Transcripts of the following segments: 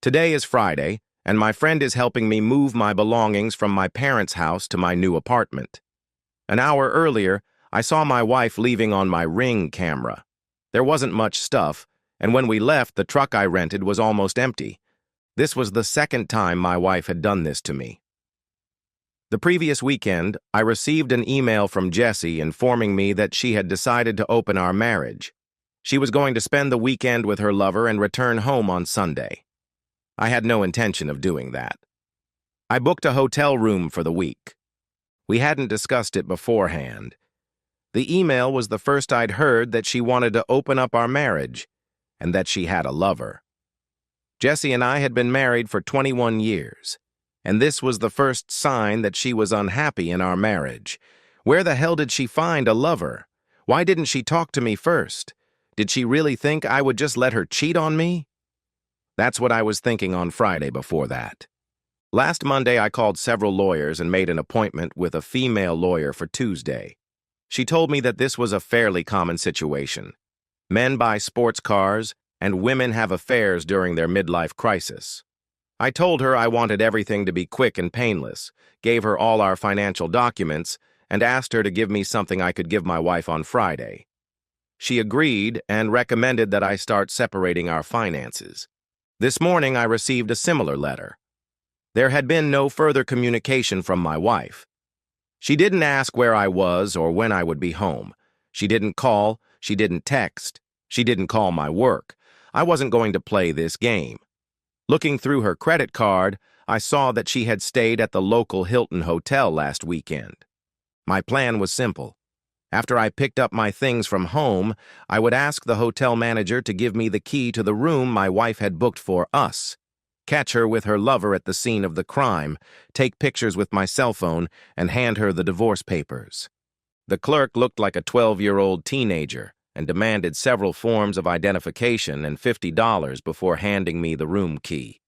Today is Friday, and my friend is helping me move my belongings from my parents' house to my new apartment. An hour earlier, I saw my wife leaving on my Ring camera. There wasn't much stuff, and when we left, the truck I rented was almost empty. This was the second time my wife had done this to me. The previous weekend, I received an email from Jessie informing me that she had decided to open our marriage. She was going to spend the weekend with her lover and return home on Sunday. I had no intention of doing that. I booked a hotel room for the week. We hadn't discussed it beforehand. The email was the first I'd heard that she wanted to open up our marriage, and that she had a lover. Jessie and I had been married for 21 years, and this was the first sign that she was unhappy in our marriage. Where the hell did she find a lover? Why didn't she talk to me first? Did she really think I would just let her cheat on me? That's what I was thinking on Friday before that. Last Monday, I called several lawyers and made an appointment with a female lawyer for Tuesday. She told me that this was a fairly common situation. Men buy sports cars, and women have affairs during their midlife crisis. I told her I wanted everything to be quick and painless, gave her all our financial documents, and asked her to give me something I could give my wife on Friday. She agreed and recommended that I start separating our finances. This morning, I received a similar letter. There had been no further communication from my wife. She didn't ask where I was or when I would be home. She didn't call, she didn't text, she didn't call my work. I wasn't going to play this game. Looking through her credit card, I saw that she had stayed at the local Hilton Hotel last weekend. My plan was simple. After I picked up my things from home, I would ask the hotel manager to give me the key to the room my wife had booked for us, catch her with her lover at the scene of the crime, take pictures with my cell phone, and hand her the divorce papers. The clerk looked like a 12-year-old teenager and demanded several forms of identification and $50 before handing me the room key.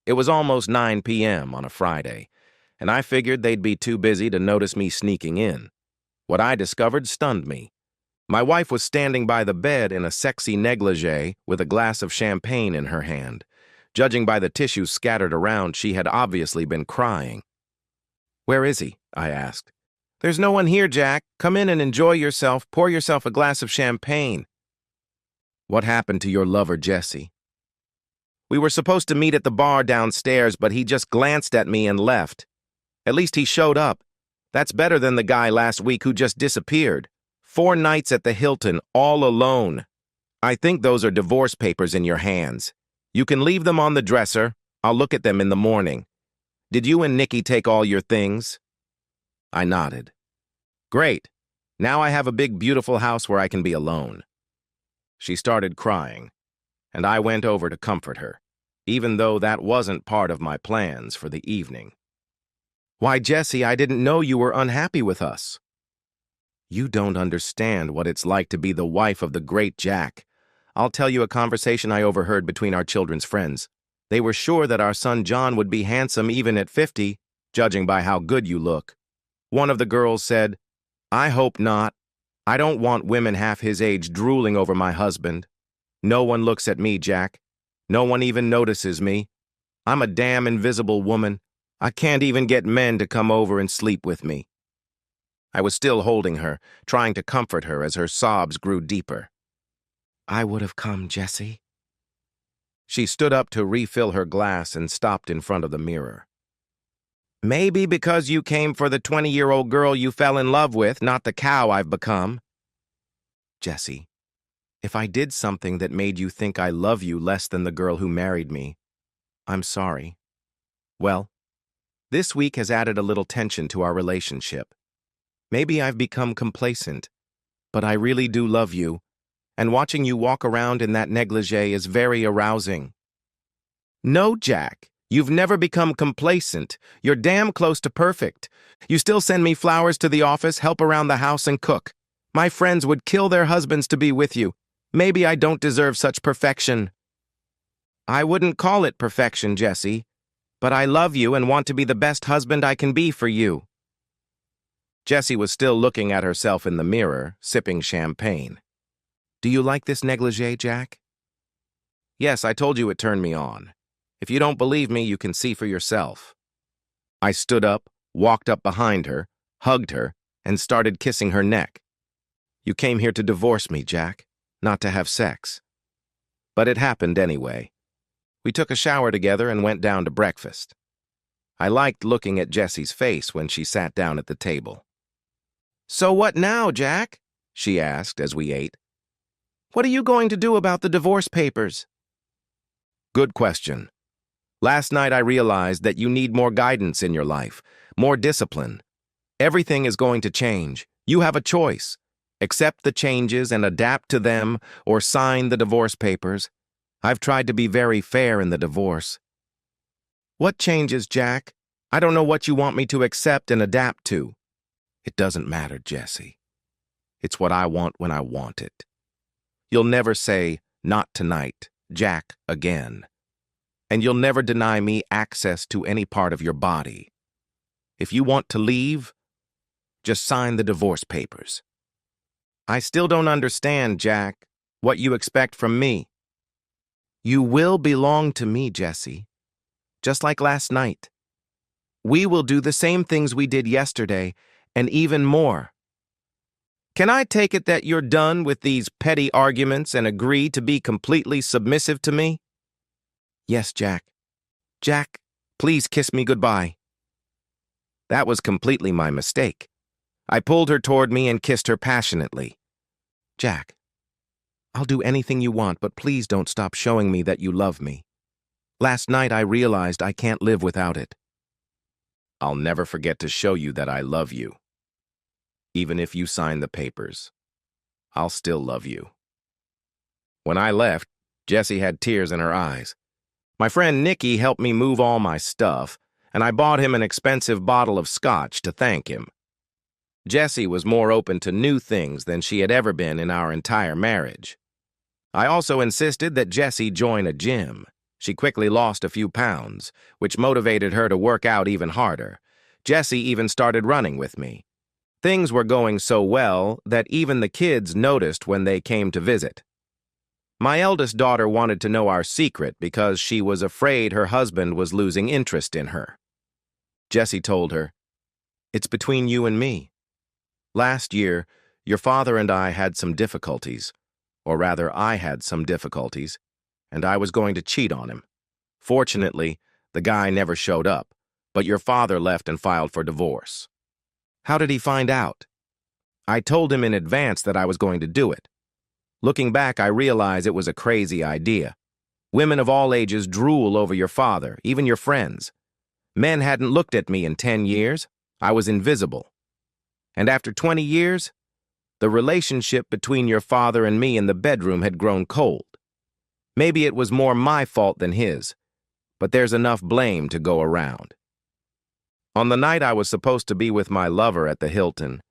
It was almost 9 p.m. on a Friday, and I figured they'd be too busy to notice me sneaking in. What I discovered stunned me. My wife was standing by the bed in a sexy negligee with a glass of champagne in her hand. Judging by the tissues scattered around, she had obviously been crying. "Where is he?" I asked. "There's no one here, Jack. Come in and enjoy yourself. Pour yourself a glass of champagne." "What happened to your lover, Jessie?" "We were supposed to meet at the bar downstairs, but he just glanced at me and left. At least he showed up. That's better than the guy last week who just disappeared. 4 nights at the Hilton, all alone. I think those are divorce papers in your hands. You can leave them on the dresser. I'll look at them in the morning. Did you and Nikki take all your things?" I nodded. "Great. Now I have a big, beautiful house where I can be alone." She started crying, and I went over to comfort her, even though that wasn't part of my plans for the evening. "Why, Jessie, I didn't know you were unhappy with us." "You don't understand what it's like to be the wife of the great Jack. I'll tell you a conversation I overheard between our children's friends. They were sure that our son John would be handsome even at 50, judging by how good you look. One of the girls said, 'I hope not. I don't want women half his age drooling over my husband. No one looks at me, Jack. No one even notices me. I'm a damn invisible woman. I can't even get men to come over and sleep with me.' I was still holding her, trying to comfort her as her sobs grew deeper. "I would have come, Jessie." She stood up to refill her glass and stopped in front of the mirror. "Maybe because you came for the 20-year-old girl you fell in love with, not the cow I've become." "Jessie, if I did something that made you think I love you less than the girl who married me, I'm sorry. Well, this week has added a little tension to our relationship. Maybe I've become complacent, but I really do love you, and watching you walk around in that negligee is very arousing." "No, Jack, you've never become complacent. You're damn close to perfect. You still send me flowers to the office, help around the house, and cook. My friends would kill their husbands to be with you. Maybe I don't deserve such perfection." "I wouldn't call it perfection, Jessie. But I love you and want to be the best husband I can be for you." Jessie was still looking at herself in the mirror, sipping champagne. "Do you like this negligee, Jack?" "Yes, I told you it turned me on." If you don't believe me, you can see for yourself." I stood up, walked up behind her, hugged her, and started kissing her neck. "You came here to divorce me, Jack, not to have sex." But it happened anyway. We took a shower together and went down to breakfast. I liked looking at Jessie's face when she sat down at the table. "So what now, Jack?" she asked as we ate. "What are you going to do about the divorce papers?" Good question. Last night I realized that you need more guidance in your life, more discipline. Everything is going to change. You have a choice. Accept the changes and adapt to them, or sign the divorce papers. I've tried to be very fair in the divorce. What changes, Jack? I don't know what you want me to accept and adapt to. It doesn't matter, Jessie. It's what I want when I want it. You'll never say, "Not tonight, Jack," again. And you'll never deny me access to any part of your body. If you want to leave, just sign the divorce papers. I still don't understand, Jack, what you expect from me. You will belong to me, Jessie, just like last night. We will do the same things we did yesterday, and even more. Can I take it that you're done with these petty arguments and agree to be completely submissive to me? Yes, Jack. Jack, please kiss me goodbye. That was completely my mistake. I pulled her toward me and kissed her passionately. Jack, I'll do anything you want, but please don't stop showing me that you love me. Last night I realized I can't live without it. I'll never forget to show you that I love you. Even if you sign the papers, I'll still love you. When I left, Jessie had tears in her eyes. My friend Nicky helped me move all my stuff, and I bought him an expensive bottle of scotch to thank him. Jessie was more open to new things than she had ever been in our entire marriage. I also insisted that Jessie join a gym. She quickly lost a few pounds, which motivated her to work out even harder. Jessie even started running with me. Things were going so well that even the kids noticed when they came to visit. My eldest daughter wanted to know our secret because she was afraid her husband was losing interest in her. Jessie told her, "It's between you and me. Last year, your father and I had some difficulties, or rather I had some difficulties, and I was going to cheat on him. Fortunately, the guy never showed up, but your father left and filed for divorce." How did he find out? I told him in advance that I was going to do it. Looking back, I realize it was a crazy idea. Women of all ages drool over your father, even your friends. Men hadn't looked at me in 10 years. I was invisible. And after 20 years, the relationship between your father and me in the bedroom had grown cold. Maybe it was more my fault than his, but there's enough blame to go around. On the night I was supposed to be with my lover at the Hilton,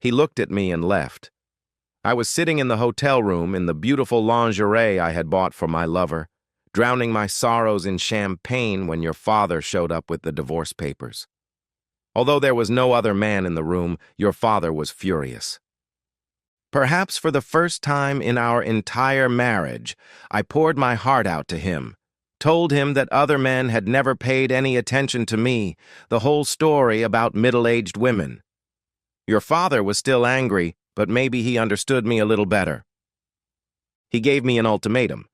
he looked at me and left. I was sitting in the hotel room in the beautiful lingerie I had bought for my lover, drowning my sorrows in champagne when your father showed up with the divorce papers. Although there was no other man in the room, your father was furious. Perhaps for the first time in our entire marriage, I poured my heart out to him, told him that other men had never paid any attention to me, the whole story about middle-aged women. Your father was still angry, but maybe he understood me a little better. He gave me an ultimatum.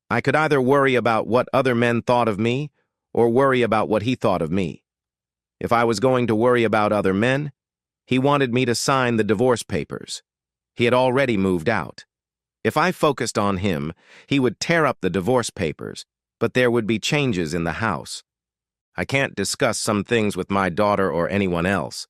I could either worry about what other men thought of me, or worry about what he thought of me. If I was going to worry about other men, he wanted me to sign the divorce papers. He had already moved out. If I focused on him, he would tear up the divorce papers, but there would be changes in the house. I can't discuss some things with my daughter or anyone else,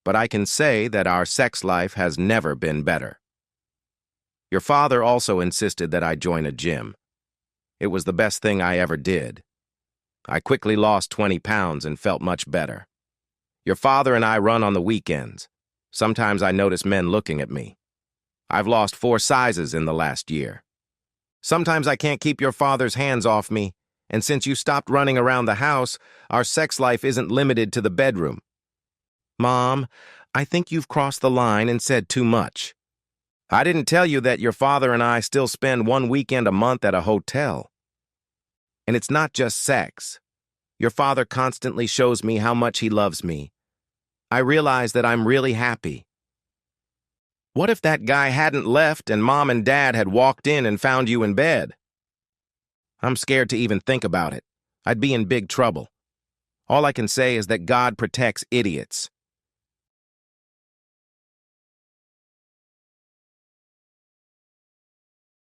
but I can say that our sex life has never been better. Your father also insisted that I join a gym. It was the best thing I ever did. I quickly lost 20 pounds and felt much better. Your father and I run on the weekends. Sometimes I notice men looking at me. I've lost 4 sizes in the last year. Sometimes I can't keep your father's hands off me, and since you stopped running around the house, our sex life isn't limited to the bedroom. Mom, I think you've crossed the line and said too much. I didn't tell you that your father and I still spend 1 weekend a month at a hotel. And it's not just sex. Your father constantly shows me how much he loves me. I realize that I'm really happy. What if that guy hadn't left and mom and dad had walked in and found you in bed? I'm scared to even think about it. I'd be in big trouble. All I can say is that God protects idiots.